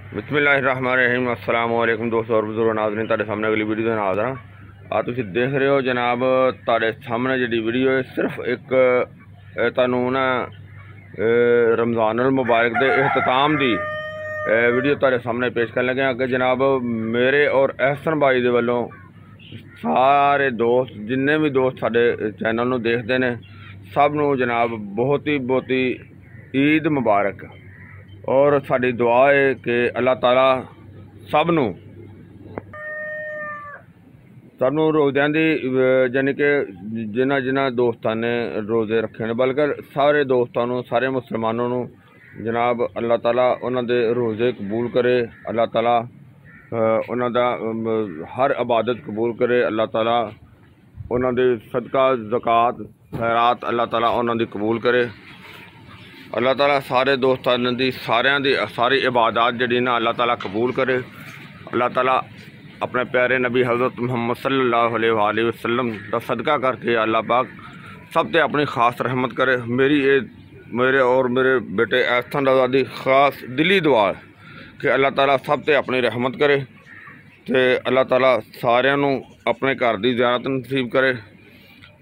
बिस्मिल्लाहिर्रहमानिर्रहीम। अस्सलाम वालेकुम दोस्तों और बुजुर्ग नाज़रीन, तुहाडे सामने अगली वीडियो दे हाज़र हां। तुसीं देख रहे हो जनाब, तुहाडे सामने जिहड़ी वीडियो है सिर्फ एक तुहानूं ना रमज़ानुल मुबारक दे इख्तिताम दी वीडियो तुहाडे सामने पेश करन लगे कि जनाब मेरे और अहसन भाई दे वल्लों सारे दोस्त जिन्ने भी दोस्त साडे चैनल नूं देखदे ने सब नूं जनाब बहुत ही ईद मुबारक। और साडी दुआ है कि अल्लाह ताला सबनों रोज़ियां दी यानी कि जिन्हां दोस्तां ने रोज़े रखे ने, बल्कि सारे दोस्तां नूं, सारे मुसलमानों नूं जनाब अल्लाह ताला उन्हां दे रोज़े कबूल करे। अल्लाह ताला उन्हां दा हर इबादत कबूल करे। अल्लाह ताला उन्हां दे सदका ज़कात खैरात अल्लाह ताला उन्हां दी कबूल करे। अल्लाह ताला सारे दोस्तां दी सारी इबादत जिहड़ी ना अल्लाह ताला कबूल करे। अल्लाह ताला अपने प्यारे नबी हज़रत मुहम्मद सल्लल्लाहु अलैहि वसल्लम का सदका करके अल्लाह पाक सब ते अपनी ख़ास रहमत करे। मेरे और मेरे बेटे अहसन रज़ा दी ख़ास दिली दुआ है कि अल्लाह ताला सब ते अपनी रहमत करे ते अल्लाह ताला सारिआं नूं अपने घर दी ज़ियारत नसीब करे।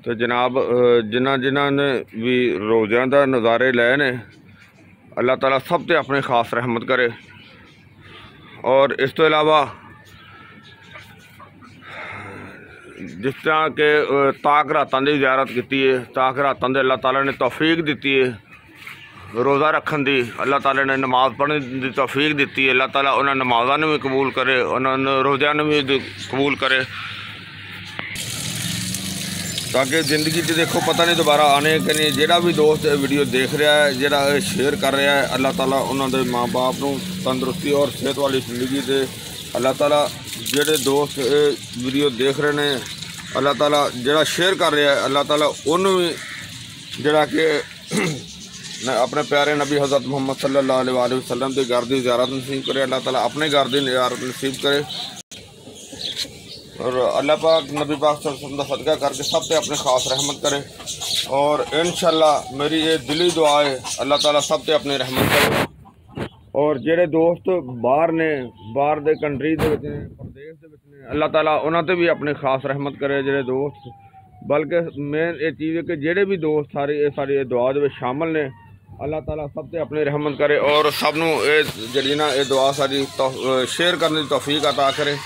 तो जनाब जिन्हां ने भी रोज़ियां दा नज़ारे लए ने अल्लाह ताला सब ते अपनी ख़ास रहमत करे। और इस तो इलावा जिस तरह के ताक रातां दी ज़ियारत की है, ताक रातां दे अल्लाह ताला ने तौफीक दी है रोज़ा रखन दी, अल्लाह ताला ने नमाज़ पढ़ने की तौफीक दी है। अल्लाह ताला उन्हां नमाज़ां नूं भी कबूल करे, उन्हां रोज़ियां नूं भी कबूल करे, ताकि ज़िंदगी च देखो पता नहीं दोबारा आने कि नहीं। जिहड़ा भी दोस्त वीडियो देख रहा है, जिहड़ा शेयर कर रहा है, अल्लाह ताला उन्होंने माँ बाप नूं तंदुरुस्ती और सेहत वाली ज़िंदगी दे। अल्लाह ताला जिहड़े दोस्त वीडियो देख रहे हैं, अल्लाह ताला जिहड़ा शेयर कर रहा है, अल्लाह ताला उन्होंने भी जिहड़ा कि अपने प्यारे नबी हज़रत मुहम्मद सल्लल्लाहु अलैहि वसल्लम के घर की ज़ियारत नसीब करे। अल्लाह ताला अपने घर की ज़ियारत नसीब करे और अल्लाह पाक नबी पाक सल्लल्लाहु अलैहि वसल्लम का सदका करके सब पे अपने ख़ास रहमत करे। और इंशाअल्लाह मेरी ये दिली दुआ है अल्लाह ताला सब पे अपनी रहमत करे। और जेड़े दोस्त बाहर ने, बाहर दे कंट्री दे विच ने, प्रदेश दे विच ने, अल्लाह ताला उन्हां ते भी अपनी ख़ास रहमत करे जेड़े दोस्त। बल्कि मेन ये चीज़ है कि जेड़े भी दोस्त सारी दुआ दे विच शामिल ने, अल्लाह ताला सब ते अपनी रहमत करे और सबनों जिहड़ी ना ये दुआ सारी शेयर करने की तौफीक अता करे।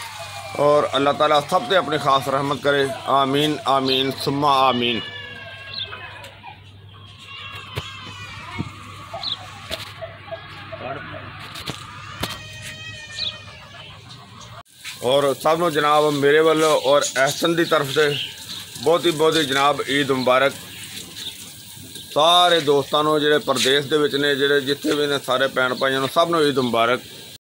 और अल्लाह ताला सब ते अपनी ख़ास रहमत करे। आमीन आमीन सुम्मा आमीन। और सबनों जनाब मेरे वालों और अहसन की तरफ से बहुत ही जनाब ईद मुबारक। सारे दोस्तों जिहड़े प्रदेश दे विच ने, जिहड़े जिथे भी ने, सारे भैन भाइयों सबनों ईद मुबारक।